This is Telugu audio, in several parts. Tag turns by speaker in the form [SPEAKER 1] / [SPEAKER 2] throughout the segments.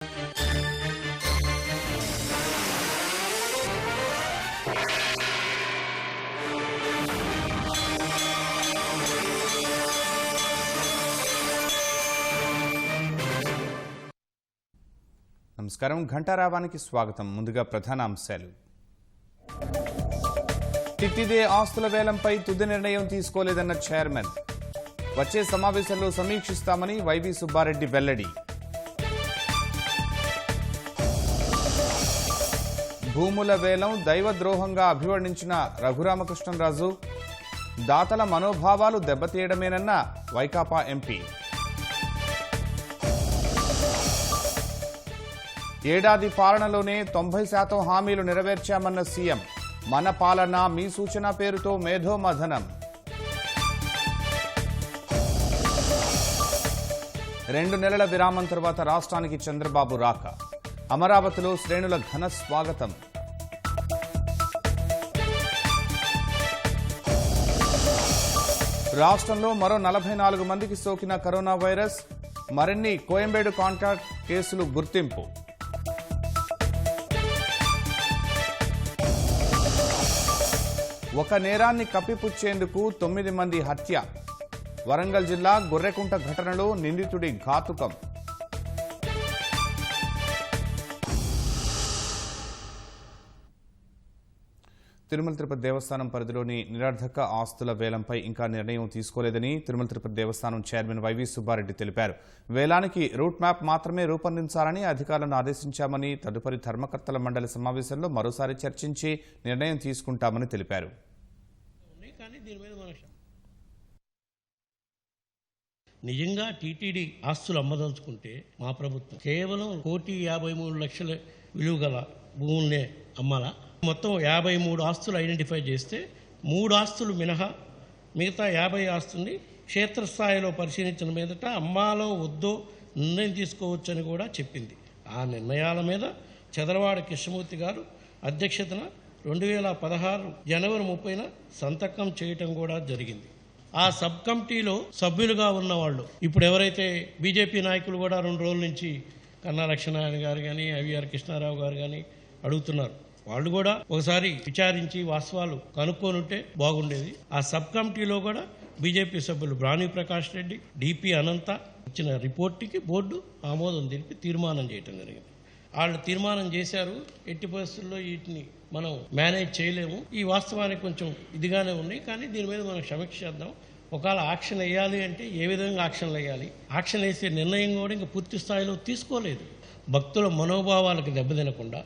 [SPEAKER 1] నమస్కారం ఘంటారావానికి స్వాగతం. ముందుగా ప్రధాన అంశాలు. టిట్టిదే ఆస్తుల వేలంపై తుది నిర్ణయం తీసుకోలేదన్న చైర్మన్. వచ్చే సమావేశంలో సమీక్షిస్తామని వైవి సుబ్బారెడ్డి వెల్లడి. భూముల వేలం దైవద్రోహంగా అభివర్ణించిన రఘురామకృష్ణరాజు. దాతల మనోభావాలు దెబ్బతీయడమేనన్న వైకాపా ఎంపీ. ఏడాది పాలనలోనే 90% హామీలు నెరవేర్చామన్న సీఎం. మన పాలన మీ సూచన పేరుతో మేధోమథనం. 2 నెలల విరామం తర్వాత రాష్ట్రానికి చంద్రబాబు రాక. అమరావతిలో శ్రేణుల ఘన స్వాగతం. రాష్ట్రంలో మరో 44 మందికి సోకిన కరోనా వైరస్. మరిన్ని కోయంబేడు కాంటాక్ట్ కేసులు గుర్తింపు. ఒక నేరాన్ని కప్పిపుచ్చేందుకు 9 మంది హత్య. వరంగల్ జిల్లా గొర్రెకుంట ఘటనలో నిందితుడి ఘాతుకం. తిరుమల తిరుపతి దేవస్థానం పరిధిలోని నిరర్ధక ఆస్తుల వేలంపై ఇంకా నిర్ణయం తీసుకోలేదని తిరుమల తిరుపతి దేవస్థానం చైర్మన్ వైవి సుబ్బారెడ్డి తెలిపారు. వేలానికి రూట్ మ్యాప్ మాత్రమే రూపొందించాలని అధికారులను ఆదేశించామని, తదుపరి ధర్మకర్తల మండలి సమావేశంలో మరోసారి చర్చించి నిర్ణయం తీసుకుంటామని తెలిపారు.
[SPEAKER 2] నిజంగా టీటీడీ ఆస్తులు అమ్మదలుచుకుంటే మా ప్రభుత్వం కేవలం 1,53,00,000 విలువ గల భూములనే అమ్మాలా. మొత్తం 53 ఆస్తులు ఐడెంటిఫై చేస్తే 3 ఆస్తులు మినహా మిగతా 50 ఆస్తుల్ని క్షేత్రస్థాయిలో పరిశీలించిన మీదట అమ్మాలో వద్దో నిర్ణయం తీసుకోవచ్చని కూడా చెప్పింది. ఆ నిర్ణయాల మీద చదరవాడ కృష్ణమూర్తి గారు అధ్యక్షతన 2016 జనవరి 30న సంతకం చేయటం కూడా జరిగింది. ఆ సబ్ కమిటీలో సభ్యులుగా ఉన్న వాళ్ళు ఇప్పుడు ఎవరైతే బీజేపీ నాయకులు కూడా 2 రోజుల నుంచి కన్నా లక్ష్మీనారాయణ గారు కానీ ఐవీఆర్ కృష్ణారావు గారు కానీ అడుగుతున్నారు. వాళ్ళు కూడా ఒకసారి విచారించి వాస్తవాలు కనుక్కొనుంటే బాగుండేది. ఆ సబ్ కమిటీలో కూడా బీజేపీ సభ్యులు బ్రాణి ప్రకాష్ రెడ్డి, డిపి అనంత ఇచ్చిన రిపోర్టుకి బోర్డు ఆమోదం తెలిపి తీర్మానం చేయటం జరిగింది. వాళ్ళు తీర్మానం చేశారు, ఎట్టి పరిస్థితుల్లో వీటిని మనం మేనేజ్ చేయలేము, ఈ వాస్తవానికి కొంచెం ఇదిగానే ఉన్నాయి, కానీ దీని మీద మనం సమీక్ష చేద్దాం. ఒకవేళ యాక్షన్ వేయాలి అంటే ఏ విధంగా యాక్షన్లు వేయాలి, యాక్షన్ వేసే నిర్ణయం కూడా ఇంకా పూర్తి స్థాయిలో తీసుకోలేదు. భక్తుల మనోభావాలకు దెబ్బతినకుండా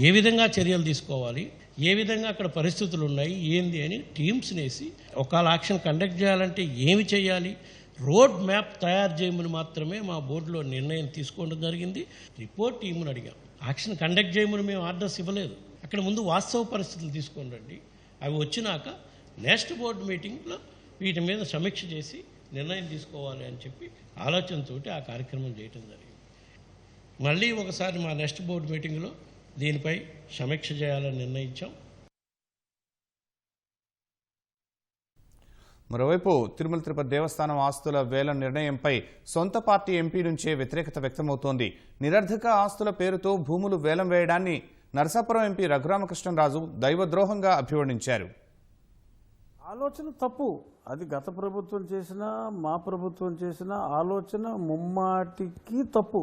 [SPEAKER 2] ఏ విధంగా చర్యలు తీసుకోవాలి, ఏ విధంగా అక్కడ పరిస్థితులు ఉన్నాయి ఏంది అని టీమ్స్ వేసి ఒకవేళ యాక్షన్ కండక్ట్ చేయాలంటే ఏమి చేయాలి, రోడ్ మ్యాప్ తయారు చేయమని మాత్రమే మా బోర్డులో నిర్ణయం తీసుకోవడం జరిగింది. రిపోర్ట్ టీమును అడిగాం, యాక్షన్ కండక్ట్ చేయమని మేము ఆర్డర్స్ ఇవ్వలేదు. అక్కడ ముందు వాస్తవ పరిస్థితులు తీసుకొని రండి, అవి వచ్చినాక నెక్స్ట్ బోర్డు మీటింగ్లో వీటి మీద సమీక్ష చేసి నిర్ణయం తీసుకోవాలి అని చెప్పి ఆలోచనతో ఆ కార్యక్రమం చేయటం జరిగింది. మళ్ళీ ఒకసారి మా నెక్స్ట్ బోర్డు మీటింగ్లో దీనిపై సమీక్ష చేయాలని నిర్ణయించాం.
[SPEAKER 1] మరోవైపు తిరుమల తిరుపతి దేవస్థానం ఆస్తుల వేలం నిర్ణయంపై సొంత పార్టీ ఎంపీ నుంచే వ్యతిరేకత వ్యక్తమవుతోంది. నిరర్ధక ఆస్తుల పేరుతో భూములు వేలం వేయడాన్ని నరసాపురం ఎంపీ రఘురామకృష్ణరాజు దైవద్రోహంగా అభివర్ణించారు.
[SPEAKER 3] ఆలోచన తప్పు. అది గత ప్రభుత్వం చేసినా మా ప్రభుత్వం చేసిన ఆలోచన ముమ్మాటికి తప్పు.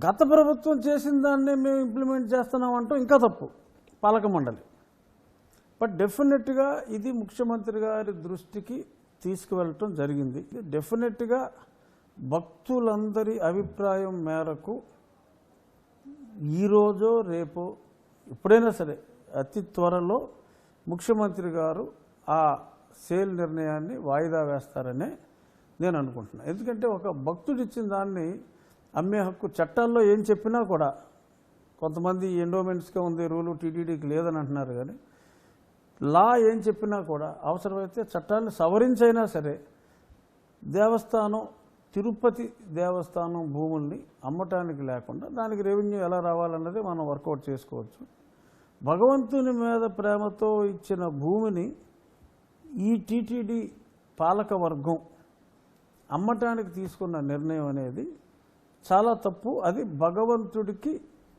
[SPEAKER 3] గత ప్రభుత్వం చేసిన దాన్నే మేము ఇంప్లిమెంట్ చేస్తున్నాం అంటూ ఇంకా తప్పు పాలక మండలి. బట్ డెఫినెట్గా ఇది ముఖ్యమంత్రి గారి దృష్టికి తీసుకువెళ్ళటం జరిగింది. డెఫినెట్గా భక్తులందరి అభిప్రాయం మేరకు ఈరోజో రేపో ఎప్పుడైనా సరే అతి త్వరలో ముఖ్యమంత్రి గారు ఆ సేల్ నిర్ణయాన్ని వాయిదా వేస్తారనే నేను అనుకుంటున్నాను. ఎందుకంటే ఒక భక్తుడు ఇచ్చిన దాన్ని అమ్మే హక్కు చట్టాల్లో ఏం చెప్పినా కూడా, కొంతమంది ఎండోమెంట్స్గా ఉంది రూలు, టీటీడీకి లేదని అంటున్నారు, కానీ లా ఏం చెప్పినా కూడా అవసరమైతే చట్టాన్ని సవరించైనా సరే దేవస్థానం, తిరుపతి దేవస్థానం భూముల్ని అమ్మటానికి లేకుండా దానికి రెవెన్యూ ఎలా రావాలన్నది మనం వర్కౌట్ చేసుకోవచ్చు. భగవంతుని మీద ప్రేమతో ఇచ్చిన భూమిని ఈ టీటీడీ పాలక వర్గం అమ్మటానికి తీసుకున్న నిర్ణయం అనేది చాలా తప్పు. అది భగవంతుడికి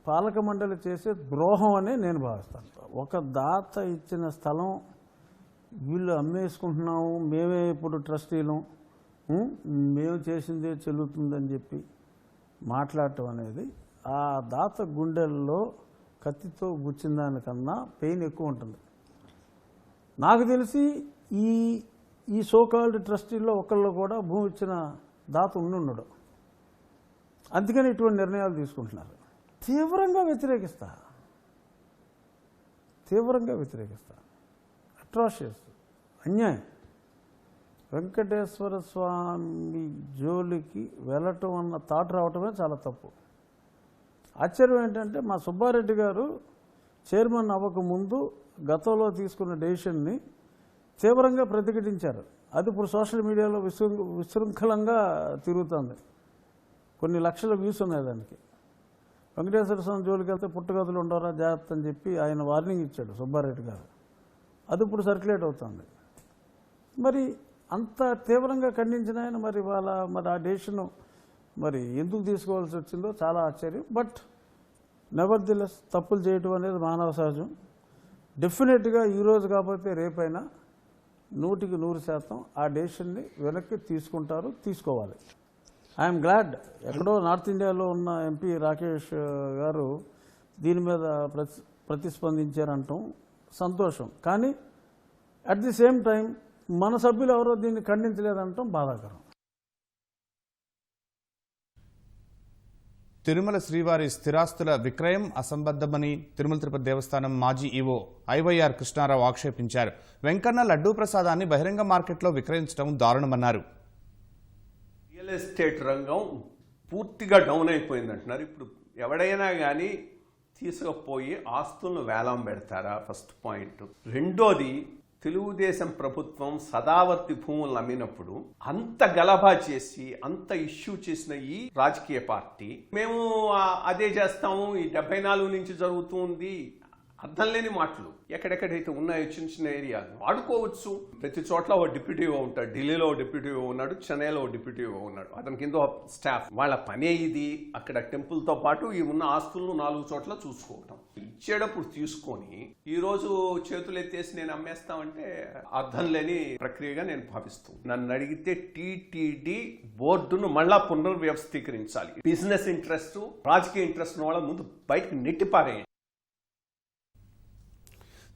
[SPEAKER 3] పాలక మండలి చేసే ద్రోహం అనే నేను భావిస్తాను. ఒక దాత ఇచ్చిన స్థలం వీళ్ళు అమ్మేసుకుంటున్నాము, మేమే ఇప్పుడు ట్రస్టీలం, మేము చేసిందే చెల్లుతుందని చెప్పి మాట్లాడటం అనేది ఆ దాత గుండెల్లో కత్తితో గుచ్చిన దానికన్నా పెయిన్ ఎక్కువ ఉంటుంది. నాకు తెలిసి ఈ సోకాల్డ్ ట్రస్టీల్లో ఒకళ్ళు కూడా భూమి ఇచ్చిన దాత ఉన్నాడు. అందుకని ఇటువంటి నిర్ణయాలు తీసుకుంటున్నారు. తీవ్రంగా వ్యతిరేకిస్తా. అట్రాషియస్, అన్యాయం. వెంకటేశ్వర స్వామి జోలికి వెళ్ళటం అన్న థాట్ రావటమే చాలా తప్పు. ఆశ్చర్యం ఏంటంటే మా సుబ్బారెడ్డి గారు చైర్మన్ అవ్వకముందు గతంలో తీసుకున్న డెసిషన్ని తీవ్రంగా ప్రతిఘటించారు. అది ఇప్పుడు సోషల్ మీడియాలో విశృంఖలంగా తిరుగుతుంది. కొన్ని లక్షల వ్యూస్ ఉన్నాయి దానికి. వెంకటేశ్వర స్వామి జోలికి వెళ్తే పుట్టగదులు ఉండవరా జాగ్రత్త అని చెప్పి ఆయన వార్నింగ్ ఇచ్చాడు సుబ్బారెడ్డి గారు. అది ఇప్పుడు సర్క్యులేట్ అవుతుంది. మరి అంత తీవ్రంగా ఖండించిన ఆయన మరి ఆ డెసిషన్ మరి ఎందుకు తీసుకోవాల్సి వచ్చిందో చాలా ఆశ్చర్యం. బట్ నెవర్దిలెస్ తప్పులు చేయటం అనేది మానవ సహజం. డెఫినెట్గా ఈరోజు కాకపోతే రేపైనా 100% ఆ డెసిషన్ని వెనక్కి తీసుకోవాలి. ఐఎమ్ గ్లాడ్ ఎక్కడో నార్త్ ఇండియాలో ఉన్న ఎంపీ రాకేష్ గారు దీని మీద ప్రతిస్పందించారంటాం సంతోషం. కానీ అట్ ది సేమ్ టైం మన సభ్యులు ఎవరో దీన్ని ఖండించలేదంటాం బాధాకరం.
[SPEAKER 1] తిరుమల శ్రీవారి స్థిరాస్తుల విక్రయం అసంబద్ధమని తిరుమల తిరుపతి దేవస్థానం మాజీ ఈవో ఐవైఆర్ కృష్ణారావు ఆక్షేపించారు. వెంకన్న లడ్డూ ప్రసాదాన్ని బహిరంగ మార్కెట్లో విక్రయించడం దారుణమన్నారు.
[SPEAKER 4] రియల్ ఎస్టేట్ రంగం పూర్తిగా డౌన్ అయిపోయింది అంటున్నారు. ఇప్పుడు ఎవడైనా కానీ తీసుకుపోయి ఆస్తులను వేలం పెడతారా? First point. రెండోది, తెలుగుదేశం ప్రభుత్వం సదావర్తి భూములను అమ్మినప్పుడు అంత గలభా చేసి అంత ఇష్యూ చేసిన ఈ రాజకీయ పార్టీ మేము అదే చేస్తాము, ఈ 74 నుంచి జరుగుతుంది, అర్థం లేని మాటలు. ఎక్కడెక్కడైతే ఉన్నాయో చిన్న చిన్న ఏరియాలు వాడుకోవచ్చు. ప్రతి చోట్ల ఓ డిప్యూటీఓ ఉంటాడు. ఢిల్లీలో ఓ డిప్యూటీఓ ఉన్నాడు, చెన్నైలో ఓ డిప్యూటీఓ ఉన్నాడు, అతని కింద స్టాఫ్. వాళ్ళ పనే ఇది. అక్కడ టెంపుల్తో పాటు ఈ ఉన్న ఆస్తులను 4 చోట్ల చూసుకోవటం. ఇచ్చేటప్పుడు తీసుకొని ఈరోజు చేతులు ఎత్తేసి నేను అమ్మేస్తామంటే అర్థం లేని ప్రక్రియగా నేను భావిస్తాను. నన్ను అడిగితే టీటీడీ బోర్డును మళ్ళా పునర్వ్యవస్థీకరించాలి. బిజినెస్ ఇంట్రెస్ట్, రాజకీయ ఇంట్రెస్ట్ వాళ్ళ ముందు బయటకు నెట్టిపారేయండి.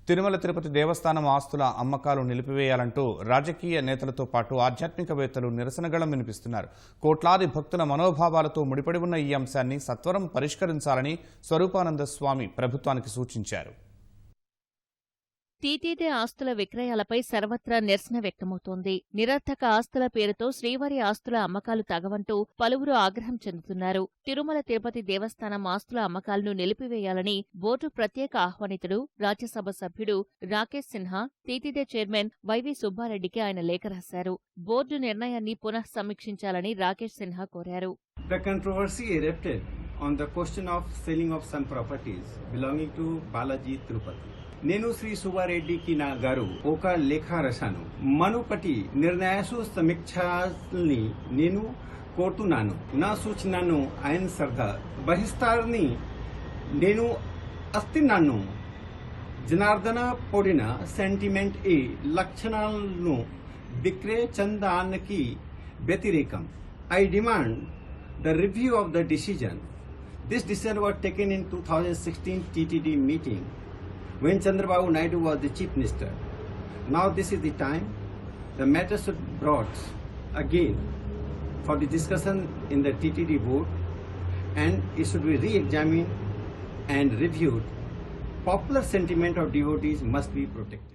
[SPEAKER 1] తిరుమల తిరుపతి దేవస్థానం ఆస్తుల అమ్మకాలు నిలిపివేయాలంటూ రాజకీయ నేతలతో పాటు ఆధ్యాత్మికవేత్తలు నిరసనగళం వినిపిస్తున్నారు. కోట్లాది భక్తుల మనోభావాలతో ముడిపడి ఉన్న ఈ అంశాన్ని సత్వరం పరిష్కరించాలని స్వరూపానంద స్వామి ప్రభుత్వానికి సూచించారు.
[SPEAKER 5] టీటీడీ ఆస్తుల విక్రయాలపై సర్వత్రా నిరసన వ్యక్తమవుతోంది. నిరర్థక ఆస్తుల పేరుతో శ్రీవారి ఆస్తుల అమ్మకాలు తగవంటూ పలువురు ఆగ్రహం చెందుతున్నారు. తిరుమల తిరుపతి దేవస్థానం ఆస్తుల అమ్మకాలను నిలిపివేయాలని బోర్డు ప్రత్యేక ఆహ్వానితుడు, రాజ్యసభ సభ్యుడు Rakesh Sinha TTD chairman YV సుబ్బారెడ్డికి ఆయన లేఖ రాశారు. బోర్డు నిర్ణయాన్ని పునః సమీక్షించాలని రాకేష్ సిన్హా కోరారు.
[SPEAKER 6] The controversy erupted on the question of selling of some properties belonging to Balaji Tirupati. నేను శ్రీ సుబ్బారెడ్డికి నా గారు ఒక లేఖ రాశాను. మనుపటి నిర్ణయాసు సమీక్షల్ని నేను కోరుతున్నాను. నా సూచనను ఆయన శ్రద్ధ వహిస్తారని నేను ఆశిస్తున్నాను. జనార్దన పొడిన సెంటిమెంట్ ఈ లక్షణాలను విక్రయించడానికి వ్యతిరేకం. I demand the review of the decision. This decision was taken in 2016 TTD meeting when Chandrababu Naidu was the Chief Minister. Now this is the time the matter should be brought again for the discussion in the TTD board, and it should be re-examined and reviewed. Popular sentiment of devotees must be protected.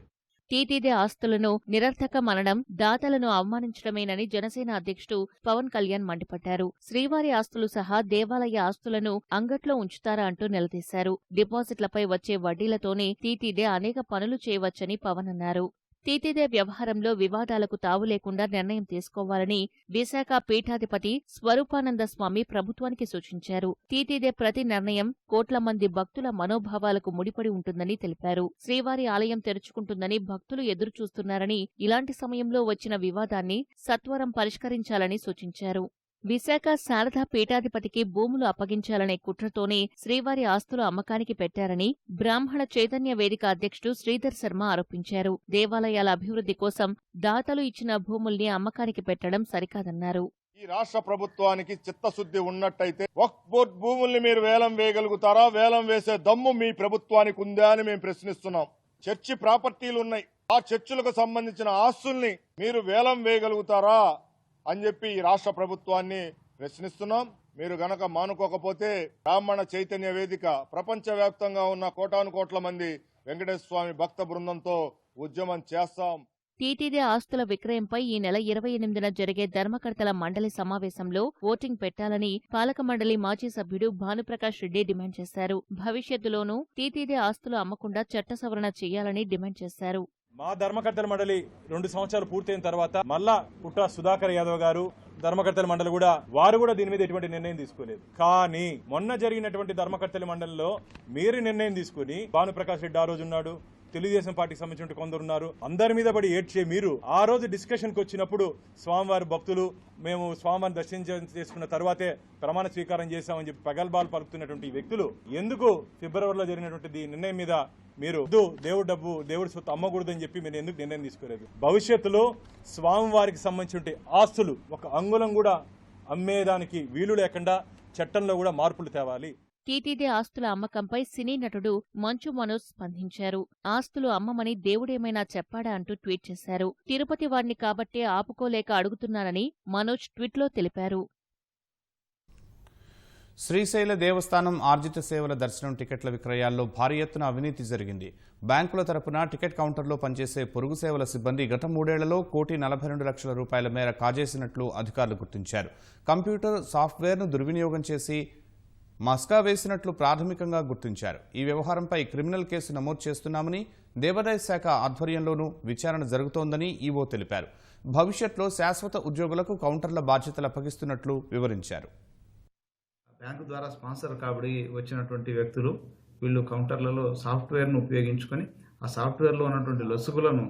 [SPEAKER 5] TTD ఆస్తులను నిరర్థకమనడం దాతలను అవమానించడమేనని జనసేన అధ్యక్షుడు పవన్ కళ్యాణ్ మండిపడ్డారు. శ్రీవారి ఆస్తులు సహా దేవాలయ ఆస్తులను అంగట్లో ఉంచుతారా అంటూ నిలదీశారు. డిపాజిట్లపై వచ్చే వడ్డీలతోనే టీటీడీ అనేక పనులు చేయవచ్చని పవన్ అన్నారు. టీటీడీ వ్యవహారంలో వివాదాలకు తావు లేకుండా నిర్ణయం తీసుకోవాలని విశాఖ పీఠాధిపతి స్వరూపానంద స్వామి ప్రభుత్వానికి సూచించారు. టీటీడీ ప్రతి నిర్ణయం కోట్ల మంది భక్తుల మనోభావాలకు ముడిపడి ఉంటుందని తెలిపారు. శ్రీవారి ఆలయం తెరుచుకుంటుందని భక్తులు ఎదురుచూస్తున్నారని, ఇలాంటి సమయంలో వచ్చిన వివాదాన్ని సత్వరం పరిష్కరించాలని సూచించారు. విశాఖ శారదా పీఠాధిపతికి భూములు అప్పగించాలనే కుట్రతోనే శ్రీవారి ఆస్తులు అమ్మకానికి పెట్టారని బ్రాహ్మణ చైతన్య వేదిక అధ్యక్షుడు శ్రీధర్ శర్మ ఆరోపించారు. దేవాలయాల అభివృద్ధి కోసం దాతలు ఇచ్చిన భూముల్ని అమ్మకానికి పెట్టడం సరికాదన్నారు.
[SPEAKER 7] ఈ రాష్ట్ర ప్రభుత్వానికి చిత్తశుద్ధి ఉన్నట్టయితే వక్ఫ్ బోర్డు భూముల్ని మీరు వేలం వేయగలుగుతారా? వేలం వేసే దమ్ము మీ ప్రభుత్వానికి ఉందా అని మేము ప్రశ్నిస్తున్నాం. చర్చి ప్రాపర్టీలు ఉన్నాయి, ఆ చర్చిలకు సంబంధించిన ఆస్తుల్ని మీరు వేలం వేయగలుగుతారా అని చెప్పి ఈ రాష్ట్ర ప్రభుత్వాన్ని ప్రశ్నిస్తున్నాం. మీరు గనక మానుకోకపోతే బ్రాహ్మణ చైతన్య వేదిక ప్రపంచవ్యాప్తంగా ఉన్న కోటాను కోట్ల మంది వెంకటేశ్వర స్వామి భక్త బృందంతో ఉద్యమం చేస్తాం.
[SPEAKER 5] టీటీడీ ఆస్తుల విక్రయంపై ఈ నెల 28న జరిగే ధర్మకర్తల మండలి సమావేశంలో ఓటింగ్ పెట్టాలని పాలక మండలి మాజీ సభ్యుడు భానుప్రకాష్ రెడ్డి డిమాండ్ చేశారు. భవిష్యత్తులోనూ టీటీడీ ఆస్తులు అమ్మకుండా చట్ట సవరణ చేయాలని డిమాండ్ చేశారు.
[SPEAKER 8] మా ధర్మకర్తల మండలి 2 సంవత్సరాలు పూర్తయిన తర్వాత మళ్ళా పుట్ట సుధాకర్ యాదవ్ గారు ధర్మకర్తల మండలి వారు కూడా దీని మీద ఎటువంటి నిర్ణయం తీసుకోలేదు. కానీ మొన్న జరిగినటువంటి ధర్మకర్తల మండలిలో మీరు నిర్ణయం తీసుకుని భానుప్రకాష్ రెడ్డి ఆ రోజు ఉన్నాడు, తెలుగుదేశం పార్టీకి సంబంధించిన కొందరు ఉన్నారు, అందరి మీద పడి ఏడ్చే మీరు ఆ రోజు డిస్కషన్కి వచ్చినప్పుడు స్వామివారి భక్తులు మేము స్వామివారిని దర్శనం చేసుకున్న తర్వాతే ప్రమాణ స్వీకారం చేశామని చెప్పి పగల్బాలు పలుకుతున్నటువంటి వ్యక్తులు ఎందుకు ఫిబ్రవరిలో జరిగినటువంటి నిర్ణయం మీద మీరు దేవుడు డబ్బు దేవుడి సొత్తు అమ్మకూడదని చెప్పి మీరు ఎందుకు నిర్ణయం తీసుకోలేదు? భవిష్యత్తులో స్వామివారికి సంబంధించిన ఆస్తులు ఒక అంగుళం కూడా అమ్మేదానికి వీలు లేకుండా చట్టంలో కూడా మార్పులు తేవాలి.
[SPEAKER 5] టీటీడీ ఆస్తుల అమ్మకంపై సినీ నటుడు మంచు మనోజ్ స్పందించారు. ఆస్తులు అమ్మమని దేవుడేమైనా చెప్పాడా అంటూ ట్వీట్ చేశారు. తిరుపతి వారిని కాబట్టే ఆపుకోలేక అడుగుతున్నానని మనోజ్ ట్వీట్లో తెలిపారు.
[SPEAKER 1] శ్రీశైల దేవస్థానం ఆర్జిత సేవల దర్శనం టికెట్ల విక్రయాల్లో భారీ ఎత్తున అవినీతి జరిగింది. బ్యాంకుల తరపున టికెట్ కౌంటర్లో పనిచేసే పొరుగు సేవల సిబ్బంది గత 3 ఏళ్లలో ₹1,42,00,000 మేర కాజేసినట్లు అధికారులు గుర్తించారు. కంప్యూటర్ సాఫ్ట్వేర్ను దుర్వినియోగం చేసి మస్కా వేసినట్లు ప్రాథమికంగా గుర్తించారు. ఈ వ్యవహారంపై క్రిమినల్ కేసు నమోదు చేస్తున్నామని, దేవాదాయ శాఖ ఆధ్వర్యంలోనూ విచారణ జరుగుతోందని ఈవో తెలిపారు. భవిష్యత్తులో శాశ్వత ఉద్యోగులకు కౌంటర్ల బాధ్యతలు అప్పగిస్తున్నట్లు వివరించారు.
[SPEAKER 9] బ్యాంకు ద్వారా స్పాన్సర్ కాబడి వచ్చినటువంటి వ్యక్తులు వీళ్ళు కౌంటర్లలో సాఫ్ట్వేర్ను ఉపయోగించుకొని ఆ సాఫ్ట్వేర్లో ఉన్నటువంటి లొసుగులను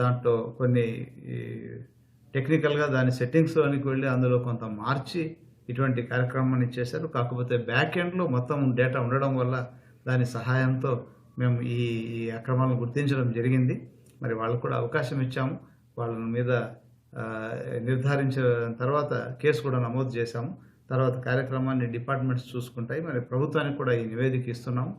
[SPEAKER 9] దాంట్లో కొన్ని టెక్నికల్గా దాని సెట్టింగ్స్లోనికి వెళ్ళి అందులో కొంత మార్చి ఇటువంటి కార్యక్రమాన్ని చేశారు. కాకపోతే బ్యాక్ ఎండ్లో మొత్తం డేటా ఉండడం వల్ల దాని సహాయంతో మేము ఈ అక్రమాలను గుర్తించడం జరిగింది. మరి వాళ్ళకు కూడా అవకాశం ఇచ్చాము. వాళ్ళ మీద నిర్ధారించిన తర్వాత కేసు కూడా నమోదు చేశాము. తర్వాత కార్యక్రమాన్ని డిపార్ట్మెంట్స్ చూసుకుంటాయి. మరి ప్రభుత్వానికి కూడా ఈ నివేదిక ఇస్తున్నాము.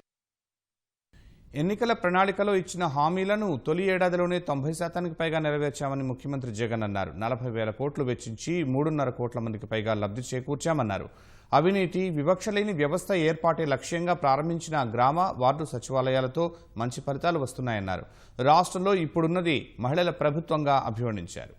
[SPEAKER 1] ఎన్నికల ప్రణాళికలో ఇచ్చిన హామీలను తొలి ఏడాదిలోనే 90% పైగా నెరవేర్చామని ముఖ్యమంత్రి జగన్ అన్నారు. 40,000 కోట్లు వెచ్చించి 3.5 కోట్ల మందికి పైగా లబ్ధి చేకూర్చామన్నారు. అవినీతి, వివక్ష లేని వ్యవస్థ ఏర్పాటే లక్ష్యంగా ప్రారంభించిన గ్రామ, వార్డు సచివాలయాలతో మంచి ఫలితాలు వస్తున్నాయన్నారు. రాష్ట్రంలో ఇప్పుడున్నది మహిళల ప్రభుత్వంగా అభివర్ణించారు.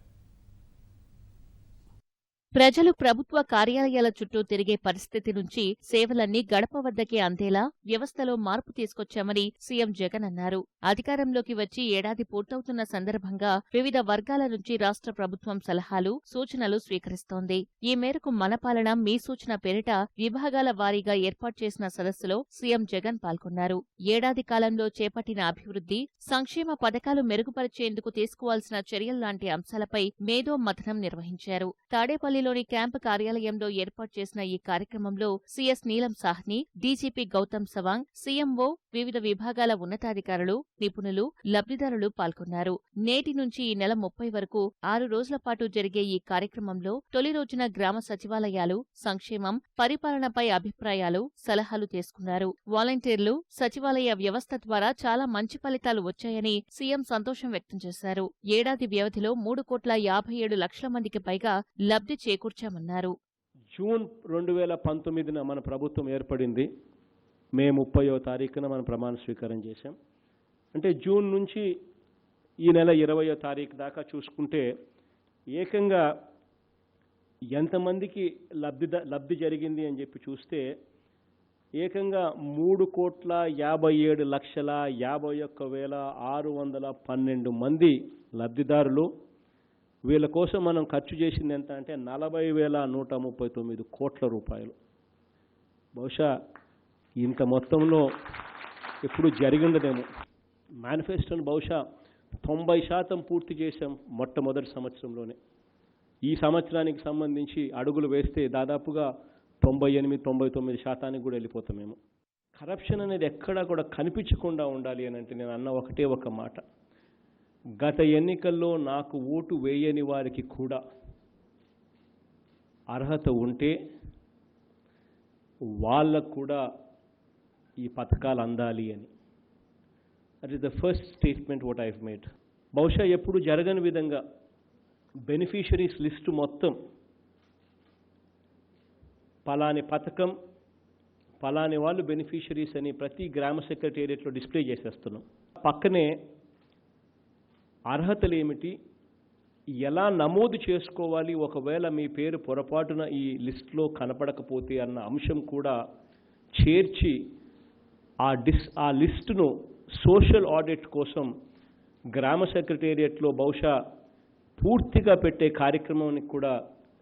[SPEAKER 5] ప్రజలు ప్రభుత్వ కార్యాలయాల చుట్టూ తిరిగే పరిస్థితి నుంచి సేవలన్నీ గడప వద్దకే అందేలా వ్యవస్థలో మార్పు తీసుకొచ్చామని సీఎం జగన్ అన్నారు. అధికారంలోకి వచ్చి ఏడాది పూర్తవుతున్న సందర్భంగా వివిధ వర్గాల నుంచి రాష్ట్ర ప్రభుత్వం సలహాలు, సూచనలు స్వీకరిస్తోంది. ఈ మేరకు మన పాలన మీ సూచన పేరిట విభాగాల వారీగా ఏర్పాటు చేసిన సదస్సులో సీఎం జగన్ పాల్గొన్నారు. ఏడాది కాలంలో చేపట్టిన అభివృద్ధి, సంక్షేమ పథకాలు మెరుగుపరిచేందుకు తీసుకోవాల్సిన చర్యల్లాంటి అంశాలపై మేధో మథనం నిర్వహించారు. తాడేపల్లి లోని క్యాంపు కార్యాలయంలో ఏర్పాటు చేసిన ఈ కార్యక్రమంలో సీఎస్ నీలం సాహ్ని, డీజీపీ గౌతమ్ సవాంగ్, సీఎంఓ, వివిధ విభాగాల ఉన్నతాధికారులు, నిపుణులు, లబ్ధిదారులు పాల్గొన్నారు. నేటి నుంచి ఈ నెల 30 వరకు 6 రోజుల పాటు జరిగే ఈ కార్యక్రమంలో తొలి రోజున గ్రామ సచివాలయాలు, సంక్షేమం, పరిపాలనపై అభిప్రాయాలు, సలహాలు తీసుకున్నారు. వాలంటీర్లు, సచివాలయ వ్యవస్థ ద్వారా చాలా మంచి ఫలితాలు వచ్చాయని సీఎం సంతోషం వ్యక్తం చేశారు. ఏడాది వ్యవధిలో 3,57,00,000 మందికి పైగా లబ్ధి చేకూర్చామన్నారు.
[SPEAKER 10] జూన్ 2019 మన ప్రభుత్వం ఏర్పడింది. మే 30వ తారీఖున మనం ప్రమాణ స్వీకారం చేశాం. అంటే జూన్ నుంచి ఈ నెల 20వ తారీఖు దాకా చూసుకుంటే ఏకంగా ఎంతమందికి లబ్ధి జరిగింది అని చెప్పి చూస్తే ఏకంగా 3,57,51,612 మంది లబ్ధిదారులు. వీళ్ళ కోసం మనం ఖర్చు చేసింది ఎంత అంటే 40,139 కోట్ల రూపాయలు. బహుశా ఇంత మొత్తంలో ఎప్పుడు జరిగిండదేమో. మేనిఫెస్టోను బహుశా 90% పూర్తి చేశాం మొట్టమొదటి సంవత్సరంలోనే. ఈ సంవత్సరానికి సంబంధించి అడుగులు వేస్తే దాదాపుగా 98-99% కూడా వెళ్ళిపోతాం మేము. కరప్షన్ అనేది ఎక్కడా కూడా కనిపించకుండా ఉండాలి అని అంటే నేను అన్న ఒకటే ఒక మాట, గత ఎన్నికల్లో నాకు ఓటు వేయని వారికి కూడా అర్హత ఉంటే వాళ్ళకు కూడా ఈ పథకాలు అందాలి అని. That is the first statement what I've made. బహుశా ఎప్పుడు జరగని విధంగా బెనిఫిషరీస్ లిస్టు మొత్తం పలాని పథకం పలాని వాళ్ళు బెనిఫిషరీస్ అని ప్రతి గ్రామ సెక్రటేరియట్లో డిస్ప్లే చేసేస్తున్నాం. పక్కనే అర్హతలు ఏమిటి, ఎలా నమోదు చేసుకోవాలి ఒకవేళ మీ పేరు పొరపాటున ఈ లిస్టులో కనపడకపోతే అన్న అంశం కూడా చేర్చి ఆ లిస్టును సోషల్ ఆడిట్ కోసం గ్రామ సెక్రటేరియట్లో బహుశా పూర్తిగా పెట్టే కార్యక్రమానికి కూడా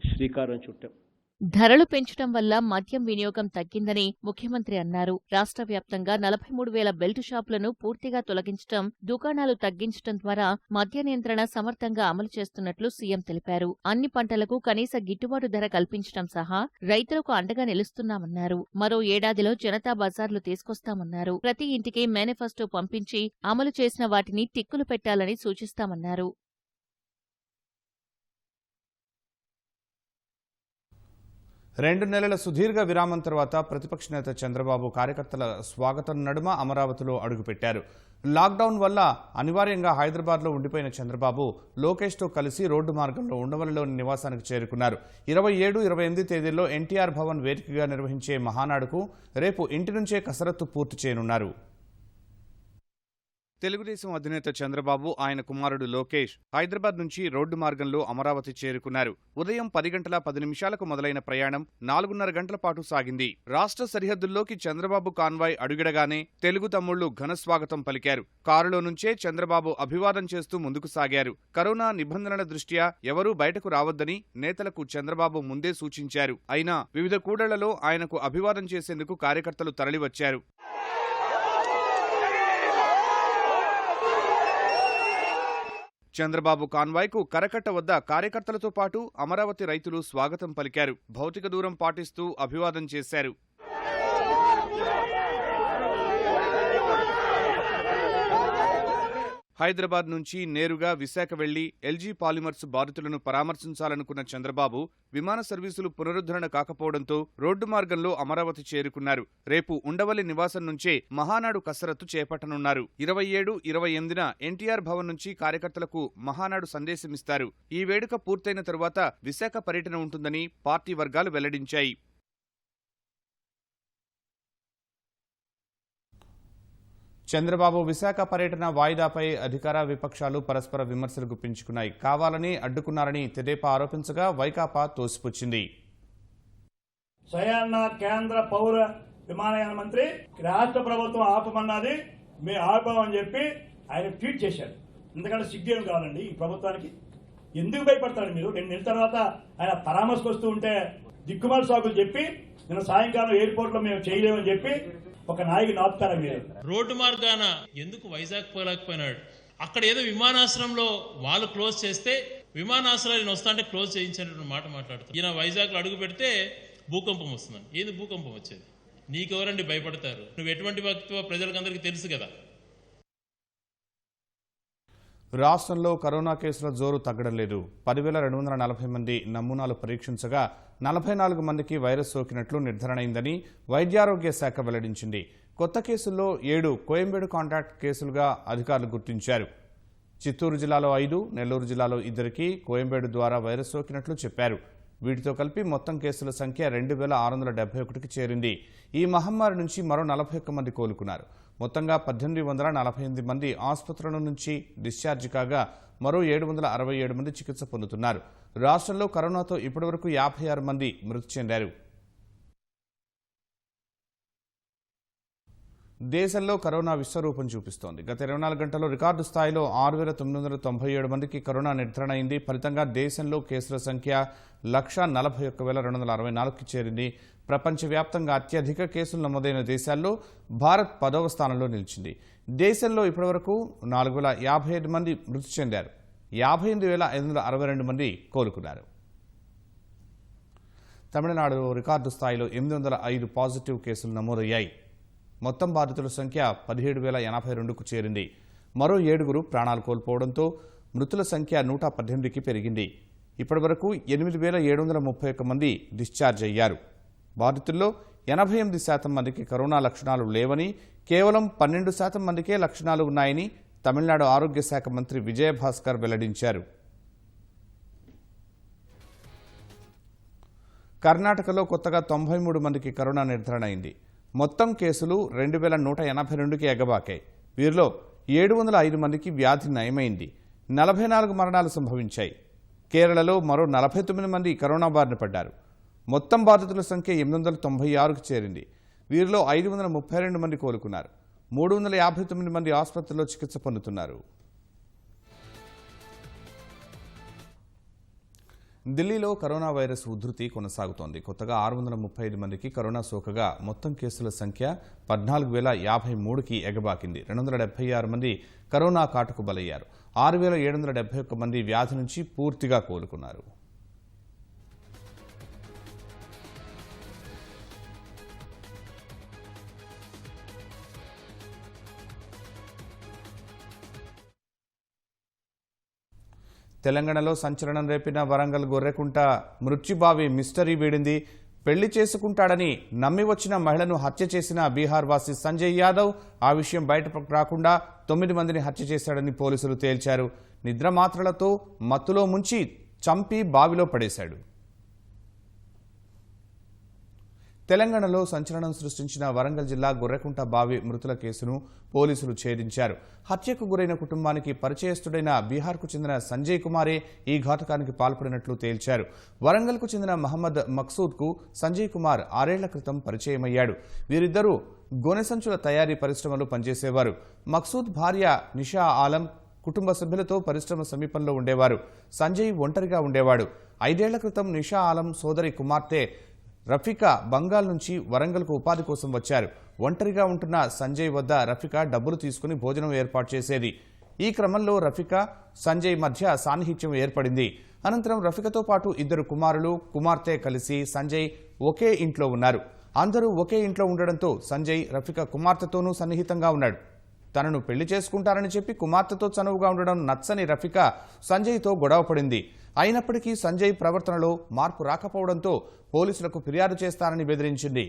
[SPEAKER 10] శ్రీకారం చుట్టాం.
[SPEAKER 5] ధరలు పెంచడం వల్ల మద్యం వినియోగం తగ్గిందని ముఖ్యమంత్రి అన్నారు. రాష్ట్ర వ్యాప్తంగా 43,000 బెల్ట్ షాపులను పూర్తిగా తొలగించడం, దుకాణాలు తగ్గించడం ద్వారా మద్య నియంత్రణ సమర్థంగా అమలు చేస్తున్నట్లు సీఎం తెలిపారు. అన్ని పంటలకు కనీస గిట్టుబాటు ధర కల్పించడం సహా రైతులకు అండగా నిలుస్తున్నామన్నారు. మరో ఏడాదిలో జనతా బజార్లు తీసుకొస్తామన్నారు. ప్రతి ఇంటికి మేనిఫెస్టో పంపించి అమలు చేసిన వాటిని టిక్కులు పెట్టాలని సూచిస్తామన్నారు.
[SPEAKER 1] 2 నెలల సుదీర్ఘ విరామం తర్వాత ప్రతిపక్ష నేత చంద్రబాబు కార్యకర్తల స్వాగతం నడుమ అమరావతిలో అడుగుపెట్టారు. లాక్డౌన్ వల్ల అనివార్యంగా హైదరాబాద్లో ఉండిపోయిన చంద్రబాబు లోకేష్తో కలిసి రోడ్డు మార్గంలో ఉండవల్లిలోని నివాసానికి చేరుకున్నారు. 27, 28 తేదీల్లో ఎన్టీఆర్ భవన్ వేదికగా నిర్వహించే మహానాడుకు రేపు ఇంటి నుంచే కసరత్తు పూర్తి చేయనున్నారు. తెలుగుదేశం అధినేత చంద్రబాబు, ఆయన కుమారుడు లోకేష్ హైదరాబాద్ నుంచి రోడ్డు మార్గంలో అమరావతి చేరుకున్నారు. ఉదయం 10:10 మొదలైన ప్రయాణం 4:30 గంటల పాటు సాగింది. రాష్ట్ర సరిహద్దుల్లోకి చంద్రబాబు కాన్వాయ్ అడుగిడగానే తెలుగు తమ్ముళ్లు ఘనస్వాగతం పలికారు. కారులో నుంచే చంద్రబాబు అభివాదం చేస్తూ ముందుకు సాగారు. కరోనా నిబంధనల దృష్ట్యా ఎవరూ బయటకు రావద్దని నేతలకు చంద్రబాబు ముందే సూచించారు. అయినా వివిధ కూడళ్లలో ఆయనకు అభివాదం చేసేందుకు కార్యకర్తలు తరలివచ్చారు. చంద్రబాబు కాన్వాయ్కు కరకట్ట వద్ద కార్యకర్తలతో పాటు అమరావతి రైతులు స్వాగతం పలికారు. భౌతిక దూరం పాటిస్తూ అభివాదం చేశారు. హైదరాబాద్ నుంచి నేరుగా విశాఖ వెళ్లి ఎల్జీ పాలిమర్స్ బాధితులను పరామర్శించాలనుకున్న చంద్రబాబు విమాన సర్వీసులు పునరుద్ధరణ కాకపోవడంతో రోడ్డు మార్గంలో అమరావతి చేరుకున్నారు. రేపు ఉండవల్లి నివాసం నుంచే మహానాడు కసరత్తు చేపట్టనున్నారు. 27, 28న ఎన్టీఆర్ భవన్ నుంచి కార్యకర్తలకు మహానాడు సందేశమిస్తారు. ఈ వేడుక పూర్తయిన తరువాత విశాఖ పర్యటన ఉంటుందని పార్టీ వర్గాలు వెల్లడించాయి. చంద్రబాబు విశాఖ పర్యటన వాయిదాపై అధికార విపక్షాలు పరస్పర విమర్శలు గుప్పించుకున్నాయి. కావాలని అడ్డుకున్నారని తెదేపా ఆరోపించగా వైకాపా తోసిపుచ్చింది.
[SPEAKER 11] స్వయాన్న కేంద్ర పౌర విమానయాన మంత్రి రాష్ట్ర ప్రభుత్వం ఆపమన్నది మేము ఆపామని చెప్పి ఆయన ట్వీట్ చేశారు. ఎందుకంటే సిగ్గేం కావాలండి ఈ ప్రభుత్వానికి? ఎందుకు భయపడతాడు మీరు? 2 నెలల తర్వాత ఆయన పరామర్శకు వస్తూ ఉంటే దిక్కుమాల సాగులు చెప్పి నిన్న సాయంకాలం ఎయిర్పోర్ట్ లో మేము చేయలేమని చెప్పి ఒక నాయకుడు నాపుతారా మీరు?
[SPEAKER 2] రోడ్డు మార్గాన ఎందుకు వైజాగ్ పోలేకపోయినాడు? అక్కడ ఏదో విమానాశ్రయంలో వాళ్ళు క్లోజ్ చేస్తే విమానాశ్రయాలు వస్తా అంటే క్లోజ్ చేయించినటువంటి మాట మాట్లాడుతారు. ఈయన వైజాగ్లో అడుగు పెడితే భూకంపం వస్తుందని. ఏంది భూకంపం వచ్చేది? నీకెవరండి భయపడతారు? నువ్వు ఎటువంటి వ్యక్తివో ప్రజలకందరికీ తెలుసు కదా.
[SPEAKER 1] రాష్ట్రంలో కరోనా కేసుల జోరు తగ్గడం లేదు. 10,240 మంది నమూనాలు పరీక్షించగా 44 మందికి వైరస్ సోకినట్లు నిర్ధారణ అయిందని వైద్యారోగ్య శాఖ వెల్లడించింది. కొత్త కేసుల్లో 7 కోయంబేడు కాంటాక్ట్ కేసులుగా అధికారులు గుర్తించారు. చిత్తూరు జిల్లాలో 5, నెల్లూరు జిల్లాలో 2కి కోయంబేడు ద్వారా వైరస్ సోకినట్లు చెప్పారు. వీటితో కలిపి మొత్తం కేసుల సంఖ్య 2,671కి చేరింది. ఈ మహమ్మారి నుంచి మరో 41 మంది కోలుకున్నారు. మొత్తంగా 1,848 మంది ఆసుపత్రుల నుంచి డిశ్చార్జి కాగా మరో 767 మంది చికిత్స పొందుతున్నారు. రాష్ట్రంలో కరోనాతో ఇప్పటివరకు 56 మంది మృతి చెందారు. దేశంలో కరోనా విశ్వరూపం చూపిస్తోంది. గత 24 గంటల్లో రికార్డు స్థాయిలో 6,997 మందికి కరోనా నిర్ధారణ అయింది. ఫలితంగా దేశంలో కేసుల సంఖ్య 141,264కి చేరింది. ప్రపంచవ్యాప్తంగా అత్యధిక కేసులు నమోదైన దేశాల్లో భారత్ 10వ స్థానంలో నిలిచింది. దేశంలో ఇప్పటివరకు 4,055 మంది మృతి చెందారు. 58,562 మంది కోలుకున్నారు. తమిళనాడులో రికార్డు స్థాయిలో 805 పాజిటివ్ కేసులు నమోదయ్యాయి. మొత్తం బాధితుల సంఖ్య 17,082కు చేరింది. మరో 7 ప్రాణాలు కోల్పోవడంతో మృతుల సంఖ్య 118కి పెరిగింది. ఇప్పటివరకు 8,731 మంది డిశ్చార్జ్ అయ్యారు. బాధితుల్లో 88% మందికి కరోనా లక్షణాలు లేవని, కేవలం 12% మందికే లక్షణాలు ఉన్నాయని తమిళనాడు ఆరోగ్య శాఖ మంత్రి విజయభాస్కర్ వెల్లడించారు. కర్ణాటకలో కొత్తగా 93 మందికి కరోనా నిర్ధారణ అయింది. మొత్తం కేసులు 2,182కి ఎగబాకాయి. వీరిలో 705 మందికి వ్యాధి నయమైంది. 44 మరణాలు సంభవించాయి. కేరళలో మరో 49 మంది కరోనా బారిన పడ్డారు. మొత్తం బాధితుల సంఖ్య 896కి చేరింది. వీరిలో 532 మంది కోలుకున్నారు. 359 మంది ఆసుపత్రిలో చికిత్స పొందుతున్నారు. ఢిల్లీలో కరోనా వైరస్ ఉధృతి కొనసాగుతోంది. కొత్తగా 635 మందికి కరోనా సోకగా మొత్తం కేసుల సంఖ్య 14,053కి ఎగబాకింది. 276 మంది కరోనా కాటుకు బలయ్యారు. 6,771 మంది వ్యాధి నుంచి పూర్తిగా కోలుకున్నారు. తెలంగాణలో సంచలనం రేపిన వరంగల్ గొర్రెకుంట మృత్యుబావి మిస్టరీ వీడింది. పెళ్లి చేసుకుంటాడని నమ్మి వచ్చిన మహిళను హత్య చేసిన బీహార్ వాసి సంజయ్ యాదవ్ ఆ విషయం బయటకు రాకుండా 9 మందిని హత్య చేశాడని పోలీసులు తేల్చారు. నిద్రమాత్రలతో మత్తులో ముంచి చంపి బావిలో పడేశాడు. తెలంగాణలో సంచలనం సృష్టించిన వరంగల్ జిల్లా గొర్రెకుంట బావి మృతుల కేసును పోలీసులు ఛేదించారు. హత్యకు గురైన కుటుంబానికి పరిచయస్తుడైన బీహార్కు చెందిన సంజయ్ కుమారే ఈ ఘాతకానికి పాల్పడినట్లు తేల్చారు. వరంగల్కు చెందిన మహమ్మద్ మక్సూద్కు సంజయ్ కుమార్ 6 ఏళ్ల క్రితం పరిచయమయ్యాడు. వీరిద్దరూ గోనె సంచుల తయారీ పరిశ్రమలో పనిచేసేవారు. మక్సూద్ భార్య నిషా ఆలం కుటుంబ సభ్యులతో పరిశ్రమ సమీపంలో ఉండేవారు. సంజయ్ ఒంటరిగా ఉండేవాడు. 5 ఏళ్ల క్రితం నిషా ఆలం సోదరి కుమార్తె రఫీకా బంగాల్ నుంచి వరంగల్కు ఉపాధి కోసం వచ్చారు. ఒంటరిగా ఉంటున్న సంజయ్ వద్ద రఫీకా డబ్బులు తీసుకుని భోజనం ఏర్పాటు చేసేది. ఈ క్రమంలో రఫీకా సంజయ్ మధ్య సాన్నిహిత్యం ఏర్పడింది. అనంతరం రఫీకాతో పాటు 2 కుమారులు కుమార్తె కలిసి సంజయ్ ఒకే ఇంట్లో ఉన్నారు. అందరూ ఒకే ఇంట్లో ఉండడంతో సంజయ్ రఫీకా కుమార్తెతోనూ సన్నిహితంగా ఉన్నాడు. తనను పెళ్లి చేసుకుంటారని చెప్పి కుమార్తెతో చనువుగా ఉండడం నచ్చని రఫీకా సంజయ్తో గొడవ పడింది. అయినప్పటికీ సంజయ్ ప్రవర్తనలో మార్పు రాకపోవడంతో పోలీసులకు ఫిర్యాదు చేస్తారని బెదిరించింది.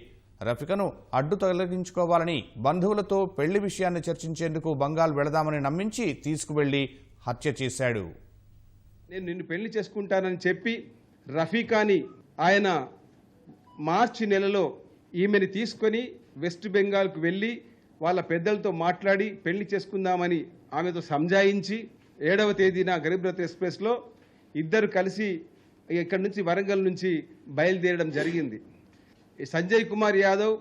[SPEAKER 1] రఫీకాను అడ్డు తొలగించుకోవాలని బంధువులతో పెళ్లి విషయాన్ని చర్చించేందుకు బంగాల్ వెళదామని నమ్మించి తీసుకువెళ్లి హత్య చేశాడు.
[SPEAKER 12] నేను నిన్ను పెళ్లి చేసుకుంటానని చెప్పి రఫీకాని ఆయన మార్చి నెలలో ఈమెని తీసుకొని వెస్ట్ బెంగాల్కు వెళ్ళి వాళ్ళ పెద్దలతో మాట్లాడి పెళ్లి చేసుకుందామని ఆమెతో సంజాయించి 7వ తేదీన గరీబ్ రథ్ ఎక్స్ప్రెస్లో ఇద్దరు కలిసి ఇక్కడి నుంచి వరంగల్ నుంచి బయలుదేరడం జరిగింది. సంజయ్ కుమార్ యాదవ్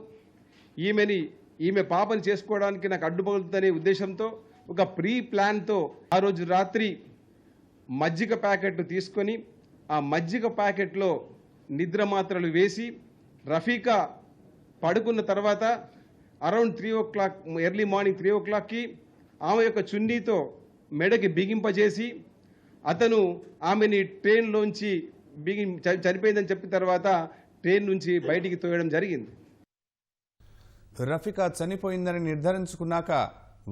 [SPEAKER 12] ఈమె పాపని చేసుకోవడానికి నాకు అడ్డుపడుతుందనే ఉద్దేశంతో ఒక ప్రీ ప్లాన్తో ఆ రోజు రాత్రి మజ్జిగ ప్యాకెట్ తీసుకొని ఆ మజ్జిగ ప్యాకెట్లో నిద్ర మాత్రలు వేసి రఫీకా పడుకున్న తర్వాత అరౌండ్ 3 o'clock ఎర్లీ మార్నింగ్ 3 o'clockకి ఆమె యొక్క చున్నీతో మెడకి బిగింపజేసి అతను ఆమెని ట్రైన్లోంచి చనిపోయిందని చెప్పిన తర్వాత ట్రైన్ నుంచి బయటికి తోయడం జరిగింది.
[SPEAKER 1] రఫీకా చనిపోయిందని నిర్ధారించుకున్నాక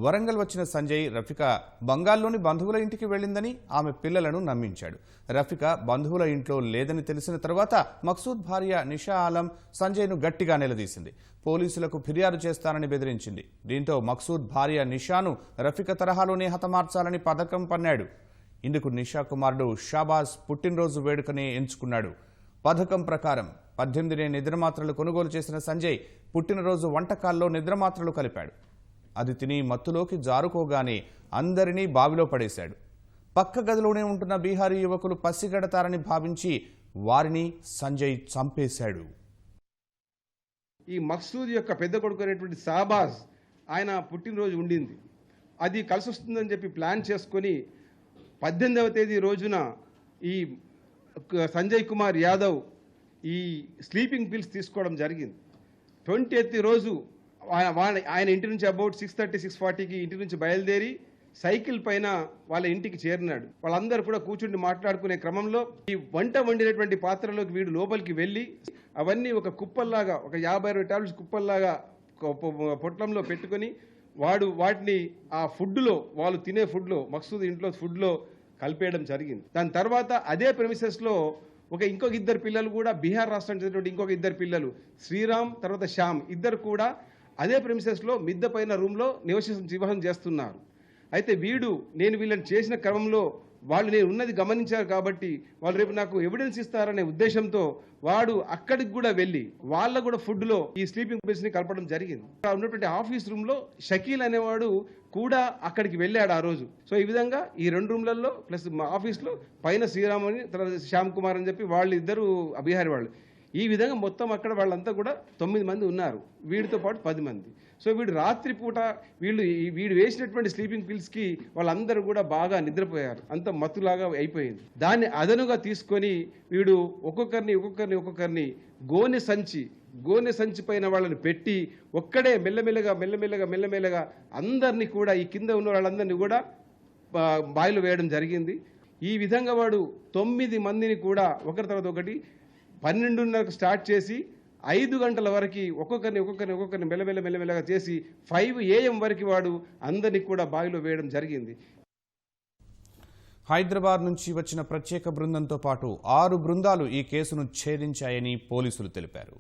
[SPEAKER 1] వరంగల్ వచ్చిన సంజయ్ రఫీకా బంగాల్లోని బంధువుల ఇంటికి వెళ్లిందని ఆమె పిల్లలను నమ్మించాడు. రఫీకా బంధువుల ఇంట్లో లేదని తెలిసిన తర్వాత మక్సూద్ భార్య నిషా ఆలం సంజయ్ను గట్టిగా నిలదీసింది. పోలీసులకు ఫిర్యాదు చేస్తానని బెదిరించింది. దీంతో మక్సూద్ భార్య నిషాను రఫీకా తరహాలోనే హతమార్చాలని పథకం పన్నాడు. ఇందుకు నిషా కుమారుడు షాబాజ్ పుట్టినరోజు వేడుకనే ఎంచుకున్నాడు. పథకం ప్రకారం 18 నిద్రమాత్రలు కొనుగోలు చేసిన సంజయ్ పుట్టినరోజు వంటకాల్లో నిద్రమాత్రలు కలిపాడు. అది తిని మత్తులోకి జారుకోగానే అందరినీ బావిలో పడేశాడు. పక్క గదిలోనే ఉంటున్న బీహారీ యువకులు పసిగడతారని భావించి వారిని సంజయ్ చంపేశాడు.
[SPEAKER 12] ఈ మక్సూద్ యొక్క పెద్ద కొడుకు అనేటువంటి షాబాజ్ ఆయన పుట్టినరోజు ఉండింది. అది కలిసి వస్తుందని చెప్పి ప్లాన్ చేసుకొని 18వ తేదీ రోజున ఈ సంజయ్ కుమార్ యాదవ్ ఈ స్లీపింగ్ పిల్స్ తీసుకోవడం జరిగింది. 20th రోజు ఆయన ఇంటి నుంచి అబౌట్ 6:30, 6:40కి ఇంటి నుంచి బయలుదేరి సైకిల్ పైన వాళ్ళ ఇంటికి చేరినాడు. వాళ్ళందరూ కూడా కూర్చుని మాట్లాడుకునే క్రమంలో ఈ వంట వండినటువంటి పాత్రలోకి వీడు లోపలికి వెళ్ళి అవన్నీ ఒక కుప్పల్లాగా, ఒక 50-60 టాబ్లెట్స్ కుప్పల్లాగా పొట్లంలో పెట్టుకొని వాటిని ఆ ఫుడ్లో, వాళ్ళు తినే ఫుడ్లో, మక్సూద్ ఇంట్లో ఫుడ్లో కలిపేయడం జరిగింది. దాని తర్వాత అదే ప్రెమిసెస్లో ఇంకొక 2 పిల్లలు కూడా, బీహార్ రాష్ట్రానికి చెందినటువంటి ఇంకొక 2 పిల్లలు, శ్రీరామ్ తర్వాత శ్యామ్, ఇద్దరు కూడా అదే ప్రెమిసెస్లో మిద్దె పైన రూమ్లో నివాసం చేస్తున్నారు. అయితే నేను వీళ్ళని చేసిన క్రమంలో నేను ఉన్నది గమనించారు కాబట్టి వాళ్ళు రేపు నాకు ఎవిడెన్స్ ఇస్తారనే ఉద్దేశంతో వాడు అక్కడికి కూడా వెళ్ళి వాళ్ళ కూడా ఫుడ్లో ఈ స్లీపింగ్ పిల్స్ ని కలపడం జరిగింది. ఉన్నటువంటి ఆఫీస్ రూమ్లో షకీల్ అనేవాడు కూడా అక్కడికి వెళ్ళాడు ఆ రోజు. సో ఈ విధంగా ఈ 2 రూమ్లలో ప్లస్ మా ఆఫీస్లో పైన శ్రీరామ్ అని తర్వాత శ్యామ్ కుమార్ అని చెప్పి వాళ్ళిద్దరు బీహారీ వాళ్ళు. ఈ విధంగా మొత్తం అక్కడ వాళ్ళంతా కూడా 9 మంది ఉన్నారు, వీడితో పాటు 10 మంది. సో వీడు రాత్రిపూట వీడు వేసినటువంటి స్లీపింగ్ పిల్స్కి వాళ్ళందరూ కూడా బాగా నిద్రపోయారు, అంత మత్తులాగా అయిపోయింది. దాన్ని అదనుగా తీసుకొని వీడు ఒక్కొక్కరిని గోనె సంచి పైన వాళ్ళని పెట్టి ఒక్కడే మెల్లమెల్లగా అందరినీ కూడా, ఈ కింద ఉన్న వాళ్ళందరినీ కూడా బావిలో వేయడం జరిగింది. ఈ విధంగా వాడు 9 మందిని కూడా ఒకరి తర్వాత ఒకటి 12:30కు స్టార్ట్ చేసి 5 గంటల వరకు ఒక్కొక్కరిని మెల్లమెల్లగా చేసి 5 AM వరకు వాడు అందరినీ కూడా బావిలో వేయడం జరిగింది.
[SPEAKER 1] హైదరాబాద్ నుంచి వచ్చిన ప్రత్యేక బృందంతో పాటు 6 బృందాలు ఈ కేసును ఛేదించాయని పోలీసులు తెలిపారు.